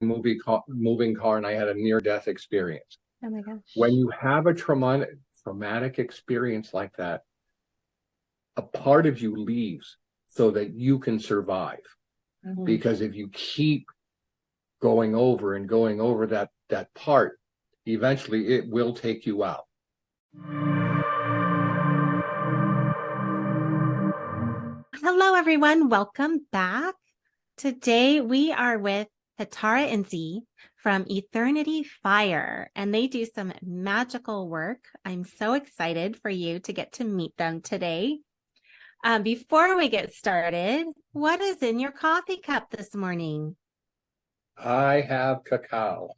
moving car, and I had a near-death experience. Oh my gosh. When you have a traumatic experience like that, a part of you leaves so that you can survive. Mhm. Because if you keep going over and going over that part, eventually it will take you out. Hello, everyone. Welcome back. Today we are with Hitara and Zi from Ethernity Fire, and they do some magical work. I'm so excited for you to get to meet them today. Before we get started, what is in your coffee cup this morning? I have cacao.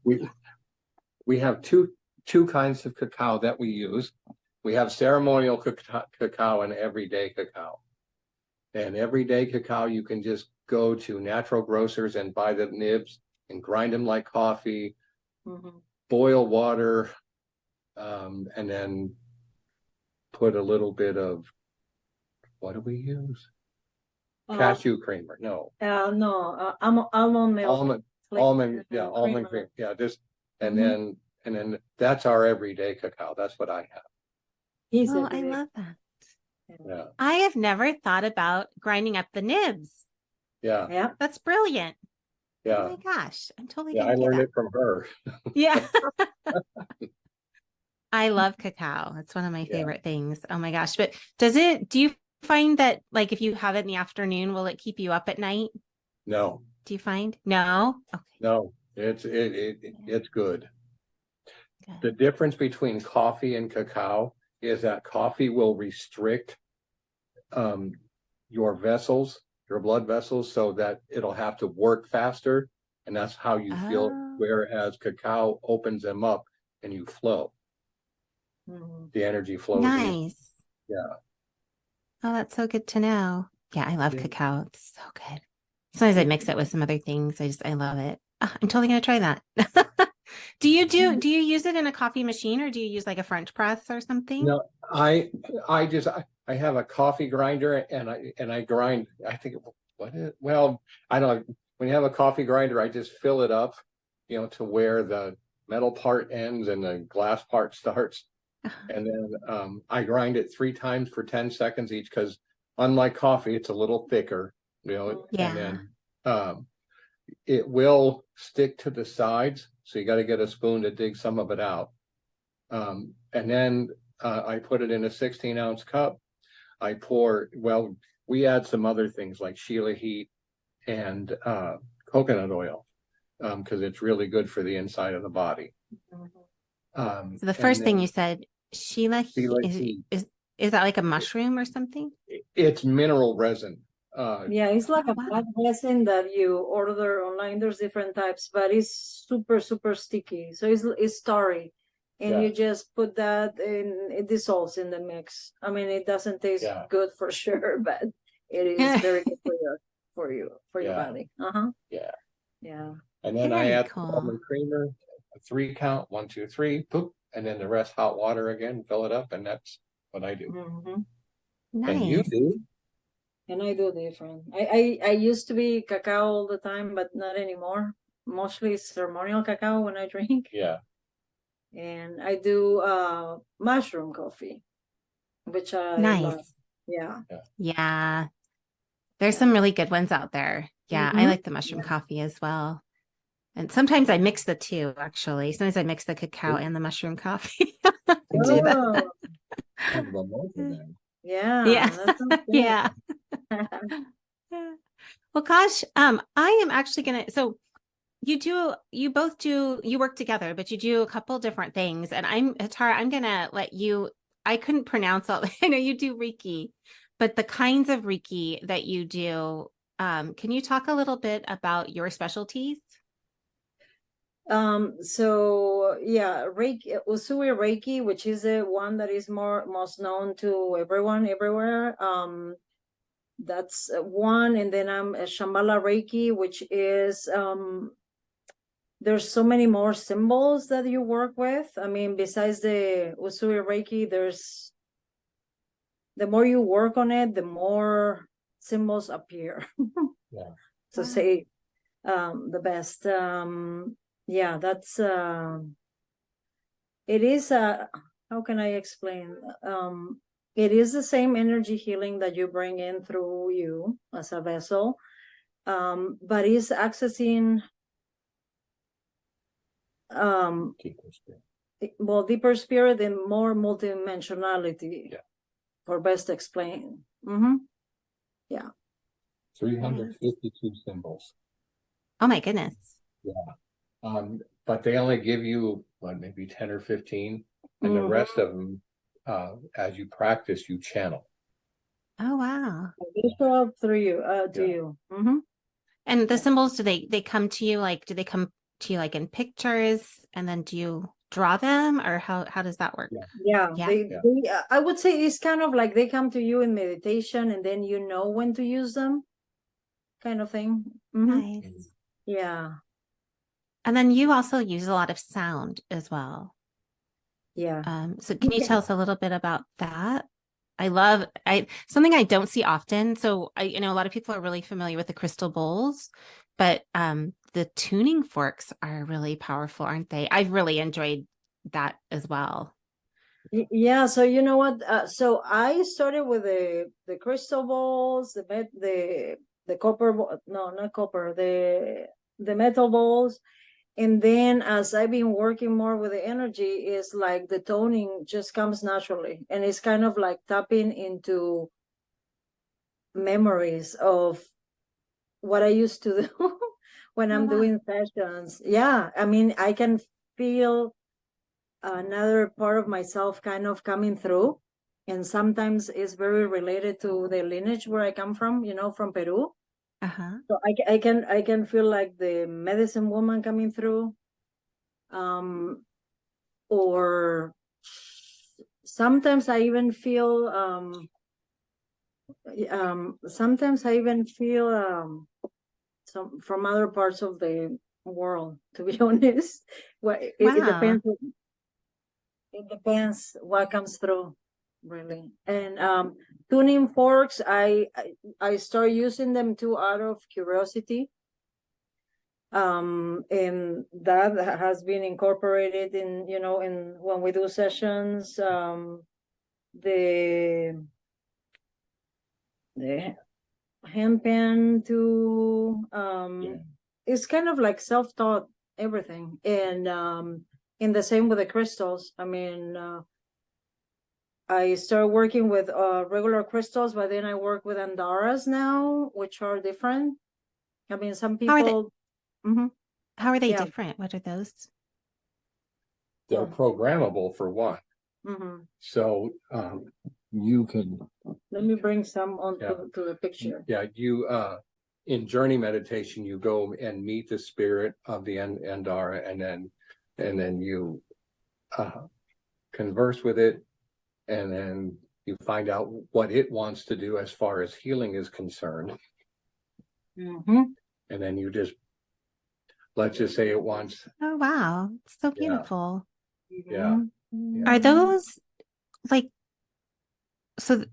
We have two kinds of cacao that we use. We have ceremonial cacao and everyday cacao. And everyday cacao, you can just go to natural grocers and buy the nibs and grind them like coffee, boil water, and then put a little bit of, what do we use? Cashew creamer. No. Almond milk. Almond cream. Yeah, just and then that's our everyday cacao. That's what I have. Oh, I love that. Yeah. I have never thought about grinding up the nibs. Yeah. That's brilliant. Yeah. Oh my gosh. I'm totally I gonna do learned that. it from her. Yeah. I love cacao. It's one of my favorite things. Oh my gosh. But do you find that, like, if you have it in the afternoon, will it keep you up at night? No. Do you find? No? Okay. No, it's good. The difference between coffee and cacao is that coffee will restrict your vessels, your blood vessels, so that it'll have to work faster, and that's how you feel, whereas cacao opens them up and you flow. The energy flows. Nice. Yeah. Oh, that's so good to know. Yeah, I love cacao. It's so good. Sometimes I mix it with some other things. I love it. Oh, I'm totally gonna try that. Do you use it in a coffee machine, or do you use like a French press or something? No, I have a coffee grinder, and I grind. I think I don't know. When you have a coffee grinder, I just fill it up, to where the metal part ends and the glass part starts. And then I grind it 3 times for 10 seconds each, because unlike coffee, it's a little thicker, Yeah. and then it will stick to the sides. So you got to get a spoon to dig some of it out. And then I put it in a 16-ounce cup. We add some other things like Sheila heat and coconut oil, because it's really good for the inside of the body. So the first thing you said, Sheila heat, is that like a mushroom or something? It's mineral resin. It's like a black resin that you order online. There's different types, but it's super, super sticky. So it's starry. And you just put that in, it dissolves in the mix. I mean, it doesn't taste good for sure, but it is very good for your body. Yeah. And then I add almond creamer, a 3 count, 1, 2, 3, poop, and then the rest hot water again, fill it up, and that's what I do. Nice. And you do? And I do different. I used to be cacao all the time, but not anymore. Mostly ceremonial cacao when I drink. Yeah. And I do mushroom coffee, which I love. Yeah. There's some really good ones out there. Yeah, I like the mushroom coffee as well. And sometimes I mix the two, actually. Sometimes I mix the cacao and the mushroom coffee. I do that. Yeah. Well, gosh, I am actually gonna, so you work together, but you do a couple different things. And Hitara, I'm gonna let you, I couldn't pronounce all, I know you do Reiki, but the kinds of Reiki that you do, can you talk a little bit about your specialties? Reiki, Usui Reiki, which is the one that is most known to everyone everywhere. That's one. And then I'm a Shamballa Reiki, which is there's so many more symbols that you work with. I mean, besides the Usui Reiki, the more you work on it, the more symbols appear. So say the best. Yeah, that's it is how can I explain? It is the same energy healing that you bring in through you as a vessel, but it's accessing deeper spirit and more multidimensionality. Yeah. For best explain. Yeah. 352 symbols. Oh my goodness. Yeah. But they only give you maybe 10 or 15, and the rest of them, as you practice, you channel. Oh wow. They show up through you, to you. And the symbols, do they come to you like, do they come to you like in pictures, and then do you draw them, or how does that work? Yeah. Yeah. They I would say it's kind of like they come to you in meditation, and then you know when to use them, kind of thing. Nice. Yeah. And then you also use a lot of sound as well. Yeah. So can you tell us a little bit about that? Something I don't see often. So I know a lot of people are really familiar with the crystal bowls, but the tuning forks are really powerful, aren't they? I've really enjoyed that as well. Yeah, so you know what? So I started with the crystal balls, the copper, no, not copper, the metal balls, and then as I've been working more with the energy, it's like the toning just comes naturally, and it's kind of like tapping into memories of what I used to do when I'm doing sessions. Yeah, I mean, I can feel another part of myself kind of coming through, and sometimes it's very related to the lineage where I come from, from Peru. So I can feel like the medicine woman coming through, or sometimes I even feel some from other parts of the world, to be honest. It depends. It depends what comes through, really. And tuning forks, I start using them too out of curiosity. And that has been incorporated in, in when we do sessions. The handpan too. It's kind of like self-taught everything, and in the same with the crystals. I mean, I started working with regular crystals, but then I work with Andaras now, which are different. I mean, some people. How are they different? What are those? They're programmable for one. So you can. Let me bring some to the picture. Yeah, you in journey meditation, you go and meet the spirit of the Andara, and then you converse with it, and then you find out what it wants to do as far as healing is concerned. And then you just, let's just say it wants. Oh, wow. It's so beautiful. Yeah. Are those like, so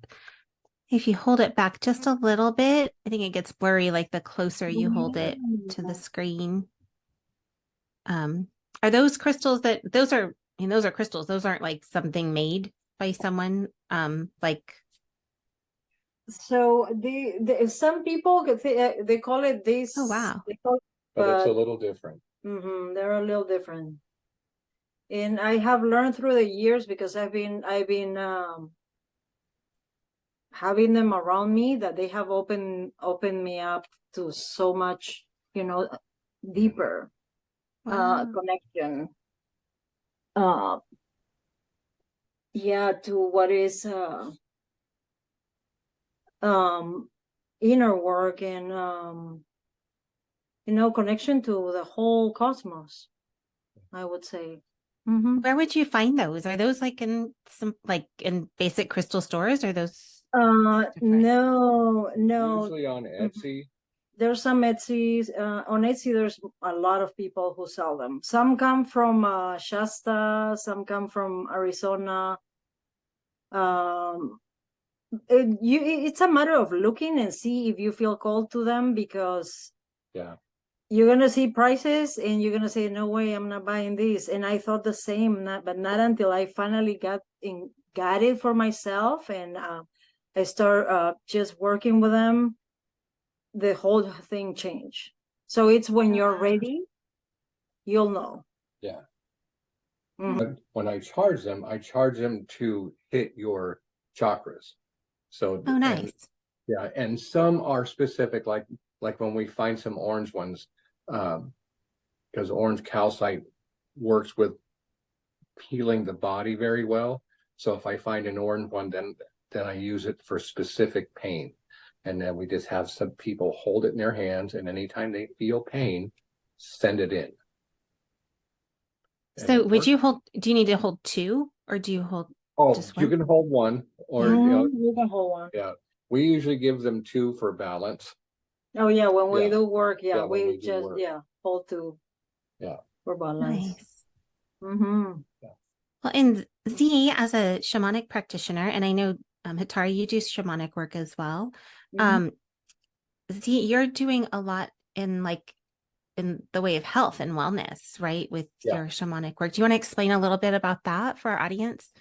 if you hold it back just a little bit, I think it gets blurry, like the closer you hold it to the screen. Are those crystals those are crystals. Those aren't like something made by someone, like. So some people they call it this. Oh wow! But it's a little different. They're a little different, and I have learned through the years, because I've been having them around me, that they have opened me up to so much, deeper connection. To what is inner work, and connection to the whole cosmos, I would say. Where would you find those? Are those like in in basic crystal stores? Or those? No. Usually on Etsy. There's some Etsy. On Etsy, there's a lot of people who sell them. Some come from Shasta. Some come from Arizona. It's a matter of looking and see if you feel called to them, because you're gonna see prices and you're gonna say, no way, I'm not buying this. And I thought the same, but not until I finally got it for myself, and I start just working with them, the whole thing changed. So it's when you're ready, you'll know. Yeah. Mhm. But when I charge them to hit your chakras. So, Oh, nice. and yeah, and some are specific, like when we find some orange ones, because orange calcite works with healing the body very well. So if I find an orange one, then I use it for specific pain. And then we just have some people hold it in their hands, and anytime they feel pain, send it in. And So it would works. you hold, do you need to hold two, or do you hold Oh, just you one? can hold one, or You can hold one. yeah. We usually give them two for balance. Oh yeah, when we Yeah. do work, Yeah, when we we do just work. hold two. Yeah. For balance. Nice. Mm-hmm. Well, and Z, as a shamanic practitioner, and I know Hitara, you do shamanic work as well. Mhm. Z, you're doing a lot in the way of health and wellness, right? With Yeah. your shamanic work. Do you want to explain a little bit about that for our audience?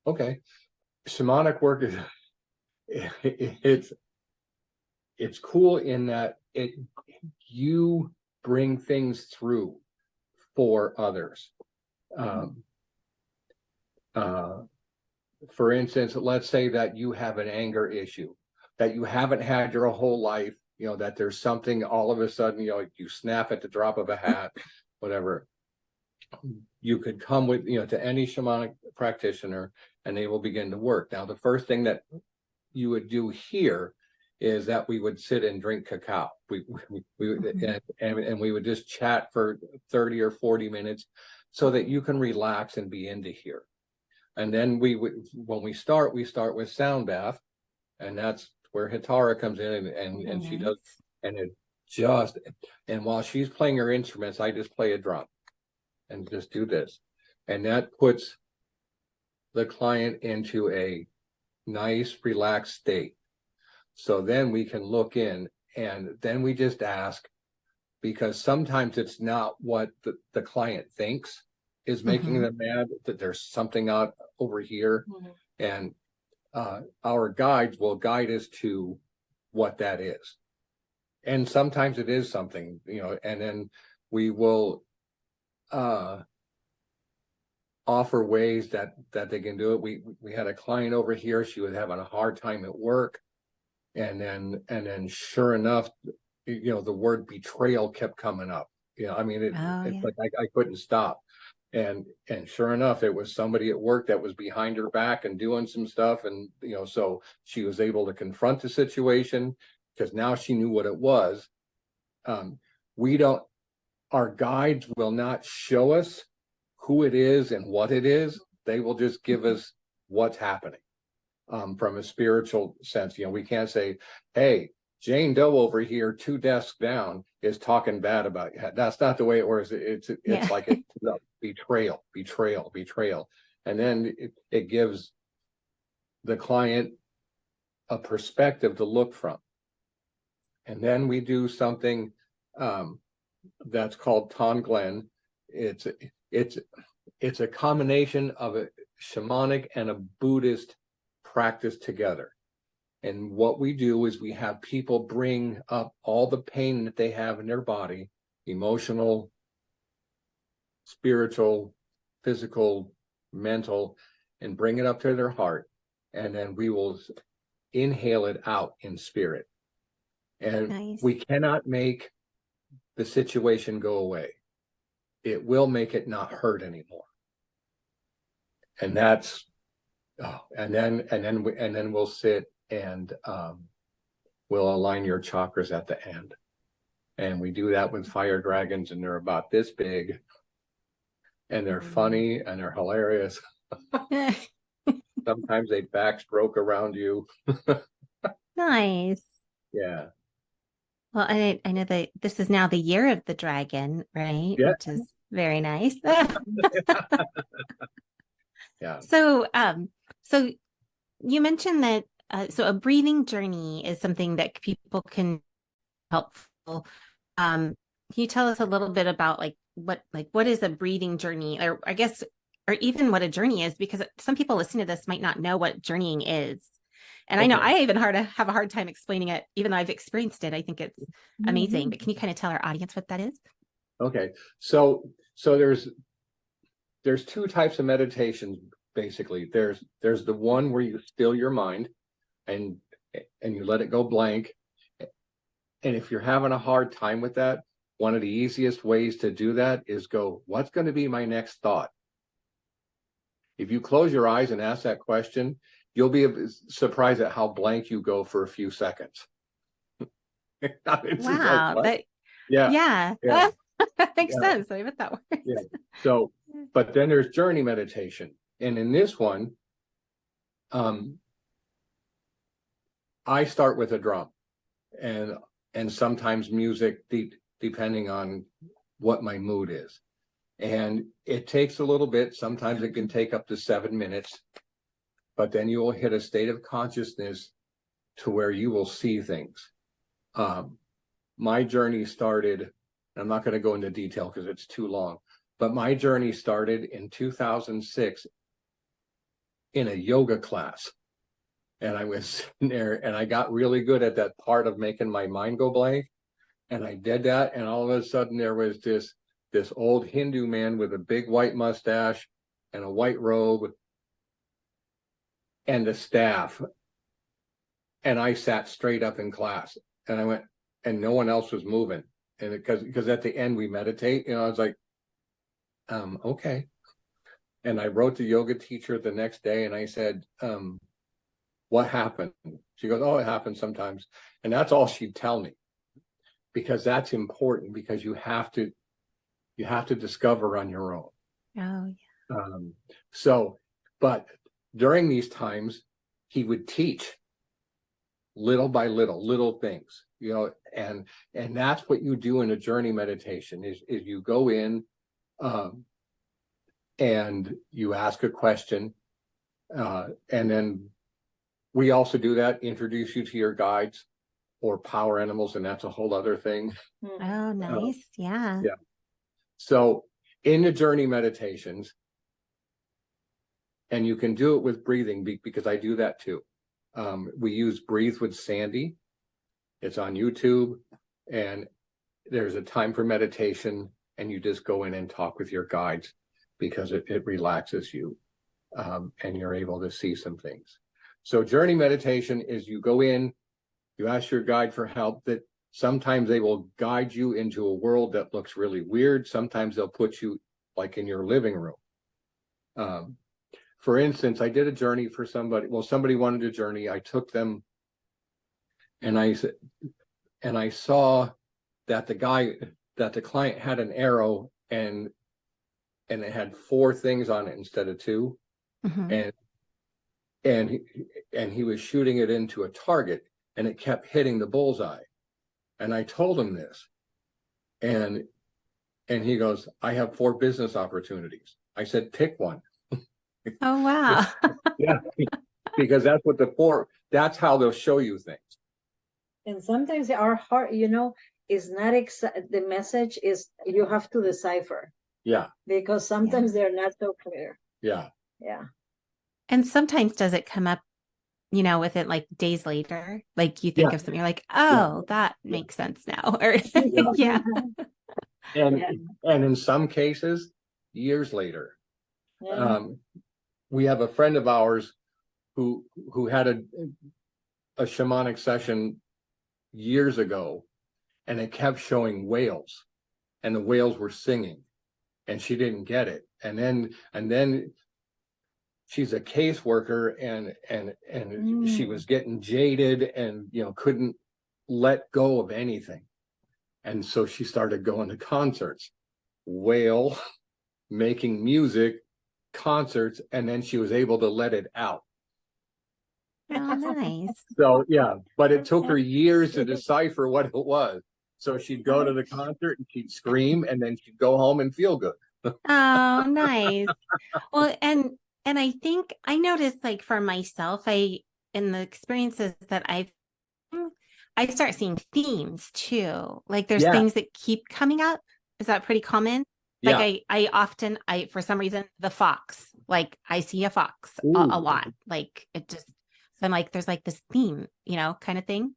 Okay. Shamanic work is it's cool in that you bring things through for others. For instance, let's say that you have an anger issue that you haven't had your whole life, that there's something all of a sudden, you snap at the drop of a hat, whatever. You could come with, to any shamanic practitioner, and they will begin to work. Now, the first thing that you would do here is that we would sit and drink cacao. We and we would just chat for 30 or 40 minutes so that you can relax and be into here. And then when we start with sound bath, and that's where Hitara comes in, and she does, and and while she's playing her instruments, I just play a drum and just do this. And that puts the client into a nice, relaxed state. So then we can look in, and then we just ask, because sometimes it's not what the client thinks is making them mad, that there's something out over here. And our guides will guide us to what that is. And sometimes it is something, and then we will offer ways that they can do it. We had a client over here, she was having a hard time at work, and then sure enough, the word betrayal kept coming up. I mean, it's like I couldn't stop. And sure enough, it was somebody at work that was behind her back and doing some stuff. And, so she was able to confront the situation because now she knew what it was. Our guides will not show us who it is and what it is. They will just give us what's happening from a spiritual sense. We can't say, hey, Jane Doe over here, 2 desks down, is talking bad about you. That's not the way it works. It's like it's betrayal. And then it gives the client a perspective to look from. And then we do something that's called Tonglen. It's a combination of a shamanic and a Buddhist practice together. And what we do is we have people bring up all the pain that they have in their body, emotional, spiritual, physical, mental, and bring it up to their heart. And then we will inhale it out in spirit. And we cannot make the situation go away. It will make it not hurt anymore. And that's, and then we'll sit and we'll align your chakras at the end. And we do that with fire dragons, and they're about this big, and they're funny and they're hilarious. Sometimes they backstroke around you. Nice. Yeah. Well, I know that this is now the year of the dragon, right? Yeah. Which is very nice. Yeah. So you mentioned that so a breathing journey is something that people can helpful. can you tell us a little bit about what is a breathing journey, or I guess, or even what a journey is, because some people listening to this might not know what journeying is. And I know I even have a hard time explaining it, even though I've experienced it. I think it's amazing. But can you kind of tell our audience what that is? Okay. So there's two types of meditations, basically. There's the one where you still your mind and you let it go blank. And if you're having a hard time with that, one of the easiest ways to do that is go, what's going to be my next thought? If you close your eyes and ask that question, you'll be surprised at how blank you go for a few seconds. Wow. Like, yeah. That makes sense. I bet that works. Yeah. So, but then there's journey meditation. And in this one, I start with a drum and sometimes music, depending on what my mood is. And it takes a little bit. Sometimes it can take up to 7 minutes, but then you will hit a state of consciousness to where you will see things. My journey started, I'm not going to go into detail because it's too long, but my journey started in 2006 in a yoga class. And I was sitting there and I got really good at that part of making my mind go blank. And I did that. And all of a sudden there was this old Hindu man with a big white mustache and a white robe and a staff. And I sat straight up in class and I went, and no one else was moving. And because at the end we meditate, I was like, okay. And I wrote the yoga teacher the next day and I said, what happened? She goes, oh, it happens sometimes. And that's all she'd tell me, because that's important, because you have to discover on your own. Oh, yeah. But during these times, he would teach little by little things, and that's what you do in a journey meditation is you go in, and you ask a question, and then we also do that, introduce you to your guides or power animals, and that's a whole other thing. Oh, nice. Yeah. So in the journey meditations, and you can do it with breathing because I do that too. We use Breathe with Sandy. It's on YouTube, and there's a time for meditation, and you just go in and talk with your guides because it relaxes you, and you're able to see some things. So journey meditation is you go in, you ask your guide for help. That sometimes they will guide you into a world that looks really weird. Sometimes they'll put you like in your living room. For instance, I did a journey for somebody. Well, somebody wanted a journey. I took them, and I saw that the client had an arrow, and it had 4 things on it instead of 2, and he was shooting it into a target, and it kept hitting the bullseye. And I told him this, and he goes, I have 4 business opportunities. I said, pick one. Oh, wow. Yeah, because that's what that's how they'll show you things. And sometimes our heart, is not the message is you have to decipher. Yeah. Because sometimes they're not so clear. Yeah. Yeah. And sometimes does it come up, with it like days later? Like you think of something, you're like, oh, that makes sense now. Or yeah. And in some cases, years later. We have a friend of ours who had a shamanic session years ago, and it kept showing whales, and the whales were singing, and she didn't get it. And then she's a caseworker, and she was getting jaded and couldn't let go of anything. And so she started going to concerts, whale, making music, concerts, and then she was able to let it out. Oh, nice. So but it took her years to decipher what it was. So she'd go to the concert and she'd scream, and then she'd go home and feel good. Oh, nice. Well, and I think I noticed, like, for myself, in the experiences that I've, I start seeing themes too. Like there's Yeah. things that keep coming up. Is that pretty common? Like Yeah. I often, for some reason, the fox, like I see a fox a Ooh. lot. Like it just, so I'm like, there's like this theme, you know, kind of thing.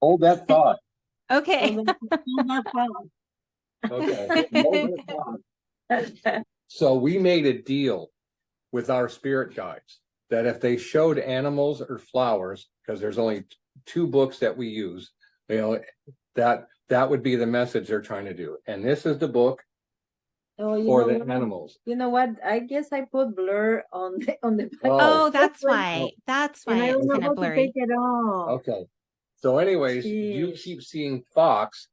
Hold that thought. Okay. Okay. Hold that thought. So we made a deal with our spirit guides that if they showed animals or flowers, because there's only 2 books that we use, you know, that would be the message they're trying to do. And this is the book for the animals. You know what? I guess I put blur on the Oh, that's why. That's why it's kind of blurry. Take it off. Okay. So anyways, you keep seeing fox.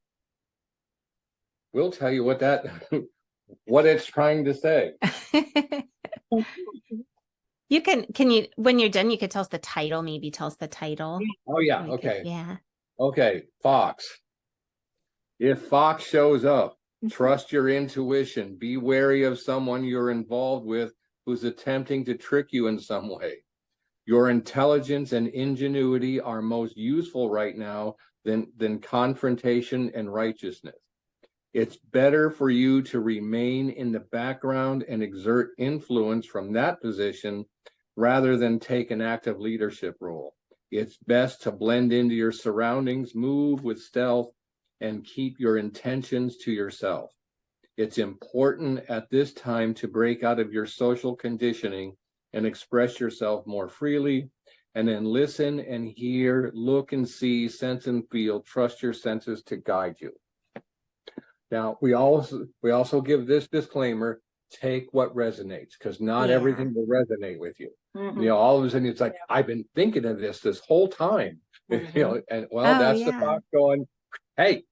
We'll tell you what that what it's trying to say. You can you, when you're done, you could tell us the title, maybe tell us the title. Oh yeah, We okay. could, yeah. Okay, fox. If fox shows up, trust your intuition. Be wary of someone you're involved with who's attempting to trick you in some way. Your intelligence and ingenuity are most useful right now than confrontation and righteousness. It's better for you to remain in the background and exert influence from that position rather than take an active leadership role. It's best to blend into your surroundings, move with stealth, and keep your intentions to yourself. It's important at this time to break out of your social conditioning and express yourself more freely, and then listen and hear, look and see, sense and feel, trust your senses to guide you. Now, we also give this disclaimer, take what resonates, because not everything will resonate with you. You know, all of a sudden it's like, I've been thinking of this whole time, you know, and well, that's the fox going, hey.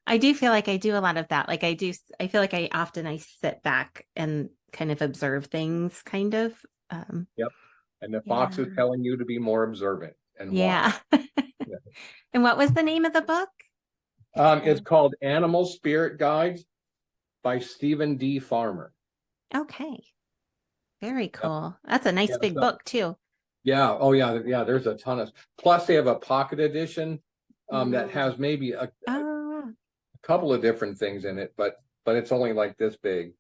I do feel like I do a lot of that. Like I feel like I sit back and kind of observe things kind of. Yep. And the fox is telling you to be more observant. And why. And what was the name of the book? It's called Animal Spirit Guides by Stephen D. Farmer. Okay. Very cool. That's a nice big book too. Yeah. Oh yeah. Yeah. There's a ton of, plus they have a pocket edition that has maybe a couple of different things in it, but it's only like this big.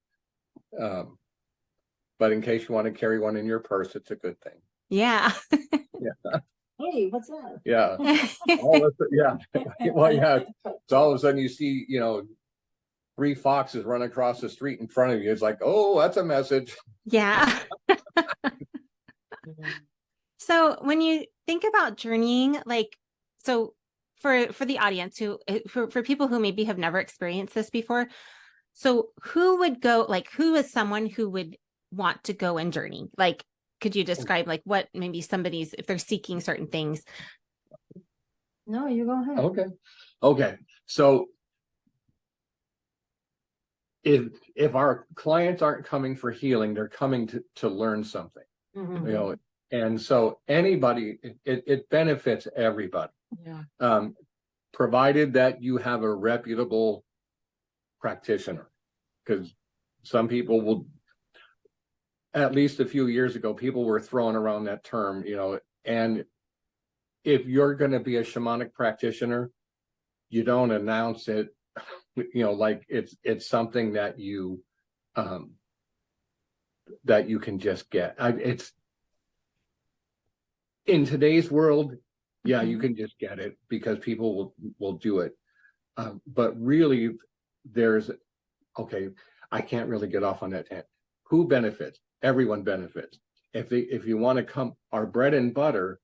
But in case you want to carry one in your purse, it's a good thing. Yeah. Yeah. Hey, what's that? Yeah. Well, yeah. So all of a sudden you see, you know, 3 foxes run across the street in front of you. It's like, oh, that's a message. Yeah. So when you think about journeying, like, so for the audience for people who maybe have never experienced this before, so who would go, like, who is someone who would want to go and journey? Like, could you describe like what maybe somebody's, if they're seeking certain things? No, you go ahead. Okay. So if our clients aren't coming for healing, they're coming to learn something, you know, and so anybody, it benefits everybody. Provided that you have a reputable practitioner, because some people will, at least a few years ago, people were throwing around that term, you know, and if you're going to be a shamanic practitioner, you don't announce it, you know, like it's something that you can just get. It's in today's world, you can just get it because people will do it. But really, I can't really get off on that tangent. Who benefits? Everyone benefits. If you want to come, our bread and butter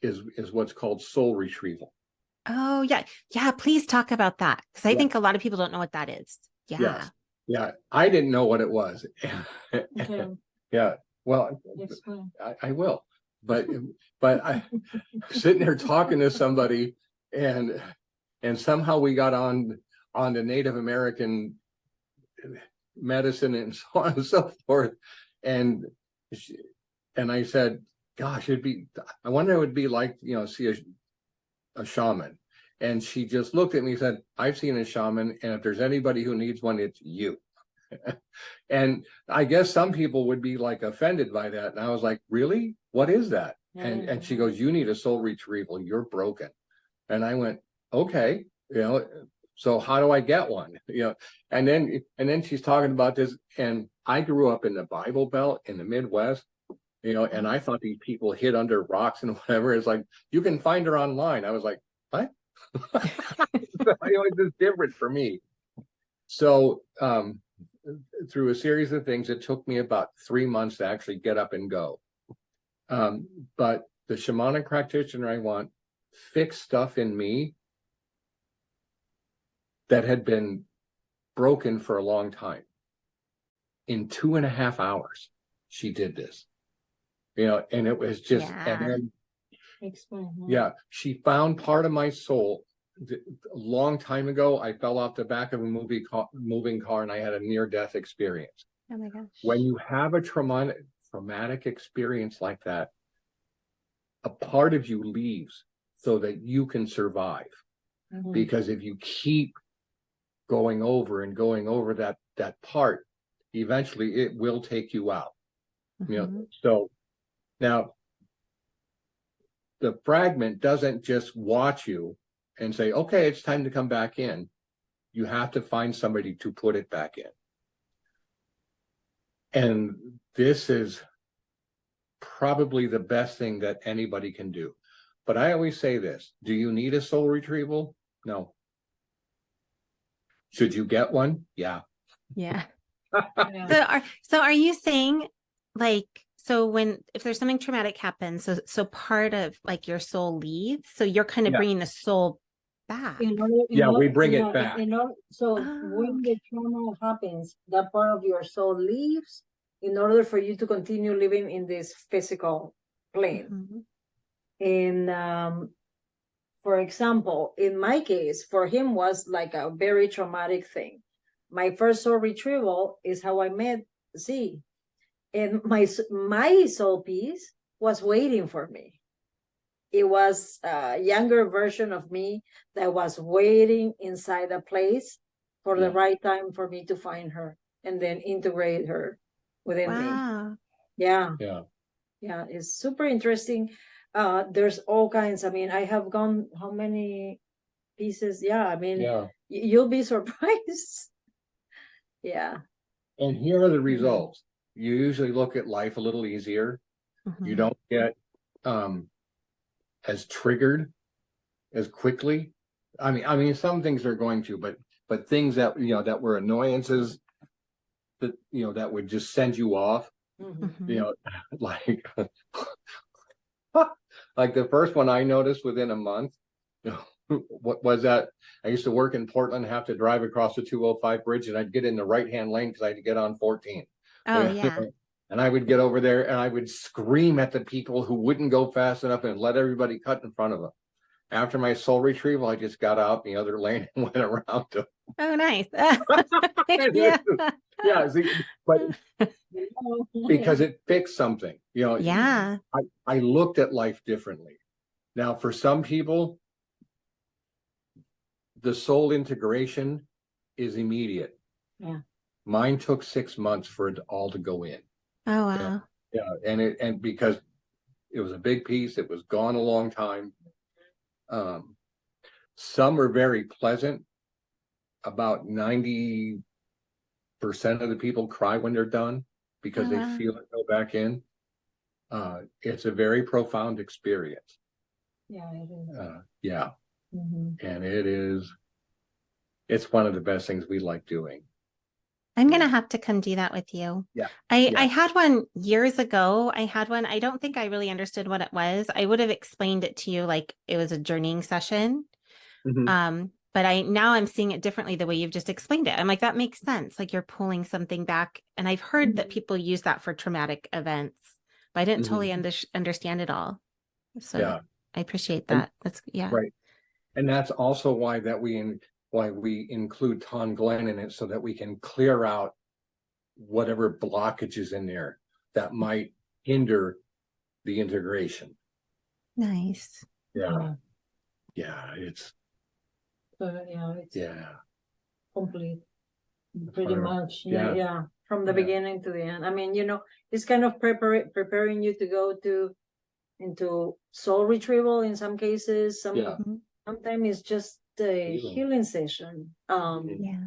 is what's called soul retrieval. Oh yeah. Please talk about that, because I think a lot of people don't know what that is. Yeah. I didn't know what it was. Yeah. Well, I will. But I'm sitting there talking to somebody, and somehow we got on the Native American medicine and so on and so forth, and I said, gosh, I wonder it would be like, you know, see a shaman. And she just looked at me and said, I've seen a shaman, and if there's anybody who needs one, it's you. And I guess some people would be like offended by that, and I was like, really, what is that? And she goes, you need a soul retrieval. You're broken. And I went, okay, so how do I get one? And then she's talking about this. And I grew up in the Bible Belt in the Midwest, and I thought these people hid under rocks and whatever. It's like, you can find her online. I was like, what? It's different for me. So through a series of things, it took me about 3 months to actually get up and go. But the shamanic practitioner I want fixed stuff in me that had been broken for a long time. In 2.5 hours, she did this, and it was just, and then, yeah, she found part of my soul. A long time ago, I fell off the back of a moving car and I had a near-death experience. Oh my gosh. When you have a traumatic experience like that, a part of you leaves so that you can survive. Because if you keep going over and going over that part, eventually it will take you out. So now the fragment doesn't just watch you and say, okay, it's time to come back in. You have to find somebody to put it back in. And this is probably the best thing that anybody can do. But I always say this, do you need a soul retrieval? No. Should you get one? Yeah. Yeah. So are you saying, like, so if there's something traumatic happens, so part of like your soul leaves, so you're kind of bringing the soul back. We bring it back. So when the trauma happens, that part of your soul leaves in order for you to continue living in this physical plane. And for example, in my case, for him was like a very traumatic thing. My first soul retrieval is how I met Zi. And my soul piece was waiting for me. It was a younger version of me that was waiting inside a place for the right time for me to find her and then integrate her within me. Yeah. It's super interesting. There's all kinds. I mean, I have gone how many pieces? You'll be surprised. And here are the results. You usually look at life a little easier. You don't get as triggered as quickly. I mean, some things are going to, but things that that were annoyances that that would just send you off. Like like the first one I noticed within a month. What was that? I used to work in Portland, have to drive across the 205 bridge, and I'd get in the right-hand lane because I had to get on 14. Oh, yeah. And I would get over there and I would scream at the people who wouldn't go fast enough and let everybody cut in front of them. After my soul retrieval, I just got out in the other lane and went around them. Oh, nice. See, but because it fixed something, I looked at life differently. Now, for some people, the soul integration is immediate. Mine took 6 months for it all to go in. Oh, wow. And because it was a big piece, it was gone a long time. Some are very pleasant. About 90% of the people cry when they're done because they feel it go back in. It's a very profound experience. It is. And it's one of the best things we like doing. I'm going to have to come do that with you. I had one years ago. I don't think I really understood what it was. I would have explained it to you like it was a journeying session. But now I'm seeing it differently the way you've just explained it. I'm like, that makes sense. Like you're pulling something back. And I've heard that people use that for traumatic events, but I didn't totally understand it all. So I appreciate that. That's right. And that's also why we include Tonglen in it, so that we can clear out whatever blockages in there that might hinder the integration. Nice. It's complete, pretty much. From the beginning to the end. I mean, it's kind of preparing you to go to into soul retrieval in some cases. Yeah. Sometimes it's just a healing session. Yeah.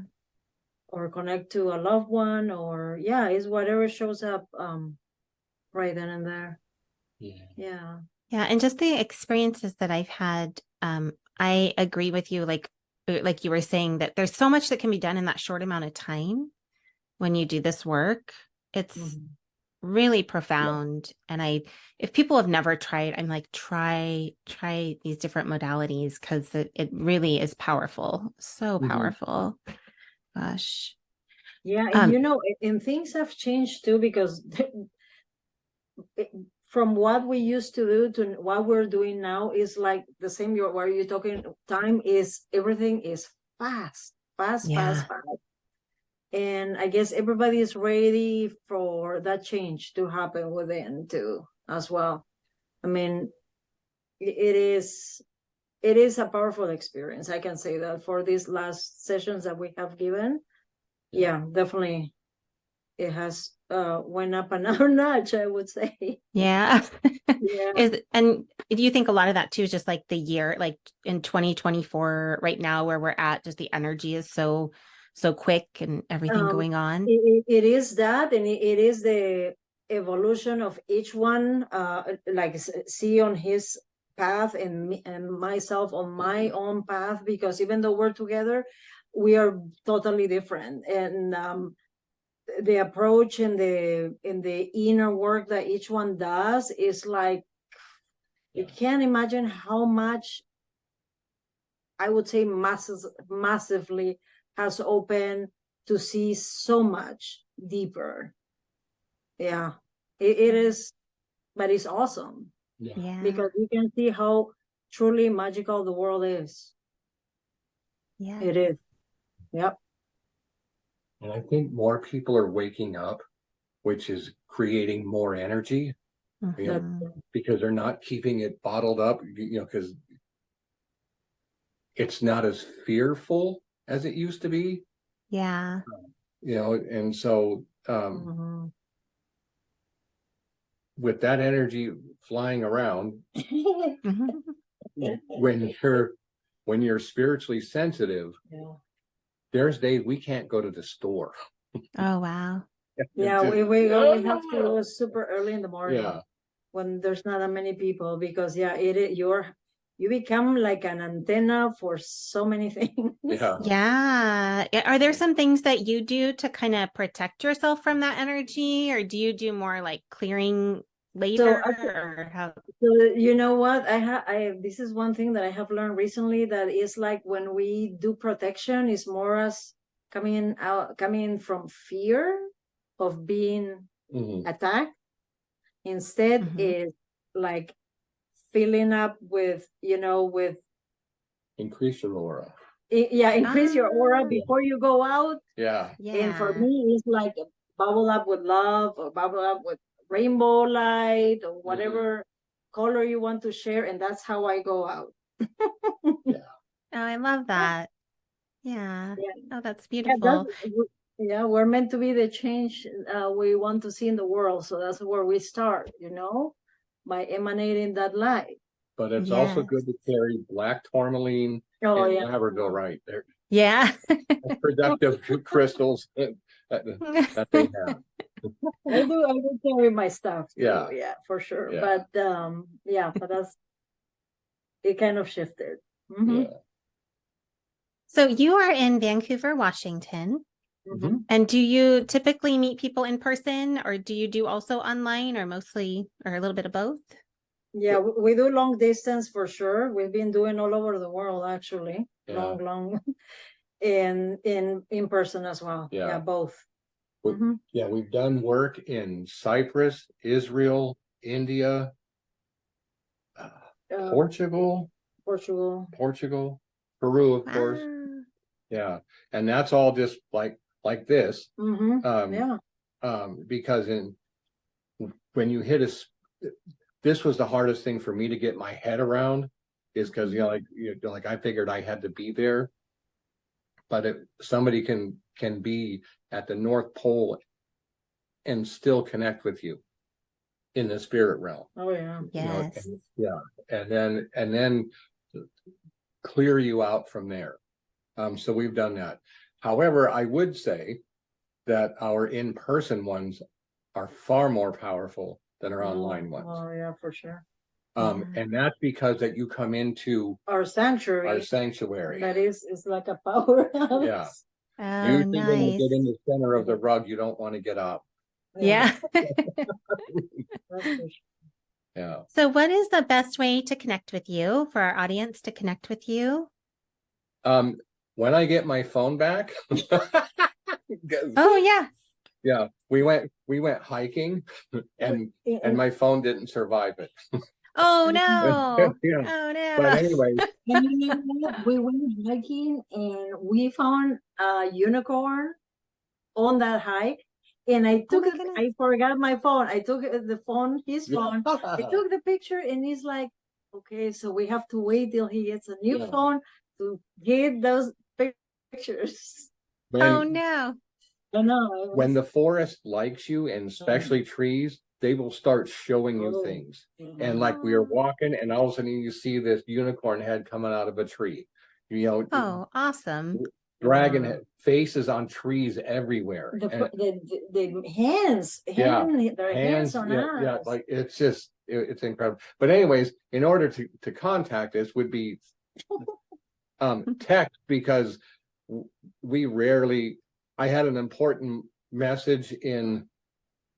Or connect to a loved one, or it's whatever shows up right then and there. Yeah. And just the experiences that I've had, I agree with you, like you were saying, that there's so much that can be done in that short amount of time when you do this work. It's really profound. And if people have never tried, I'm like, try these different modalities, because it really is powerful. So powerful. Gosh. Yeah, and and things have changed too, because from what we used to do to what we're doing now is like the same. Where you're talking, time is, everything is fast. And I guess everybody is ready for that change to happen within too, as well. I mean, it is a powerful experience. I can say that for these last sessions that we have given. Yeah, definitely. It has went up another notch, I would say. Yeah. Yeah. And do you think a lot of that too is just like the year, like in 2024 right now, where we're at, just the energy is so quick and everything going on? It is that, and it is the evolution of each one, like see on his path, and me, and myself on my own path, because even though we're together, we are totally different. And the approach and the inner work that each one does is like, you can't imagine how much, I would say, massively has opened to see so much deeper. Yeah, it is, but it's awesome. Yeah. Because you can see how truly magical the world is. Yeah. It is. Yep. And I think more people are waking up, which is creating more energy, because they're not keeping it bottled up, because it's not as fearful as it used to be. Yeah. And so with that energy flying around, when you're spiritually sensitive, there's days we can't go to the store. Oh, wow. Yeah, we have to go super early in the morning. Yeah. When there's not that many people, because you become like an antenna for so many things. Yeah. Are there some things that you do to kind of protect yourself from that energy, or do you do more like clearing later? Or how? So you know what, this is one thing that I have learned recently, that is like when we do protection, is more as coming from fear of being attacked. Instead is like filling up with increase your aura. Increase your aura before you go out. And for me, it's like bubble up with love, or bubble up with rainbow light, or whatever color you want to share, and that's how I go out. Oh, I love that. Yeah. Oh, that's beautiful. We're meant to be the change we want to see in the world, so that's where we start, by emanating that light. But it's also good to carry black tourmaline and labradorite. They're productive crystals that they have. I do carry my stuff too. Yeah, for sure. But but that's, it kind of shifted. So you are in Vancouver, Washington. And do you typically meet people in person, or do you do also online, or mostly, or a little bit of both? Yeah, we do long distance for sure. We've been doing all over the world, actually. Long and in person as well. Yeah, both. We've done work in Cyprus, Israel, India, Portugal, Peru, of course. Yeah, and that's all just like this. Because when you hit this was the hardest thing for me to get my head around, is because like I figured I had to be there, but if somebody can be at the North Pole and still connect with you, in the spirit realm. Oh yeah. You know, Yes. and then clear you out from there. So we've done that. However, I would say that our in-person ones are far more powerful than our online ones. Oh yeah, for sure. And that's because that you come into Our sanctuary. That is like a powerhouse. Yeah. Oh, Usually when you nice. get in the center of the rug, you don't want to get up. Yeah. That's for sure. Yeah. So what is the best way to connect with you, for our audience to connect with you? When I get my phone back, Oh, yeah. yeah, we went hiking and my phone didn't survive it. Oh, no. Yeah. Oh, no. But anyway, And you know what? We went hiking and we found a unicorn on that hike. And I took my it, goodness. I forgot my phone. I took the phone, his phone. I took the picture and he's like, okay, so we have to wait till he gets a new Yeah. phone to get those pictures. Oh, no. I know. when the forest likes you, and especially trees, they will start showing you Oh. things. And like we were walking, and all of a sudden you see this unicorn head coming out of a tree. You know, Oh, awesome. dragon faces on trees everywhere. The hands, Yeah. their hands on us. Yeah, like it's just it's incredible. But anyways, in order to contact us would be text, because we rarely. I had an important message in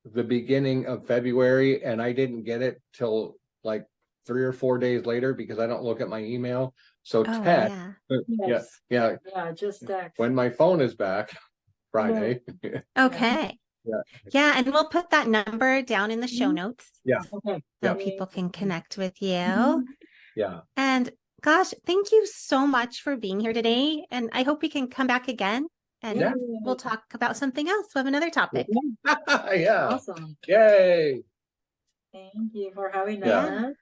the beginning of February and I didn't get it till like 3 or 4 days later because I don't look at my email. So Oh, text, yeah. Yeah, just text. when my phone is back Friday. Okay. Yeah. Yeah, and we'll put that number down in the show notes. Yeah. Okay. So Yeah. people can connect with you. Yeah. And gosh, thank you so much for being here today. And I hope we can come back again and Yeah. we'll talk about something else. We have another topic. Yeah. Awesome. Yay. Thank you for having Yeah. us.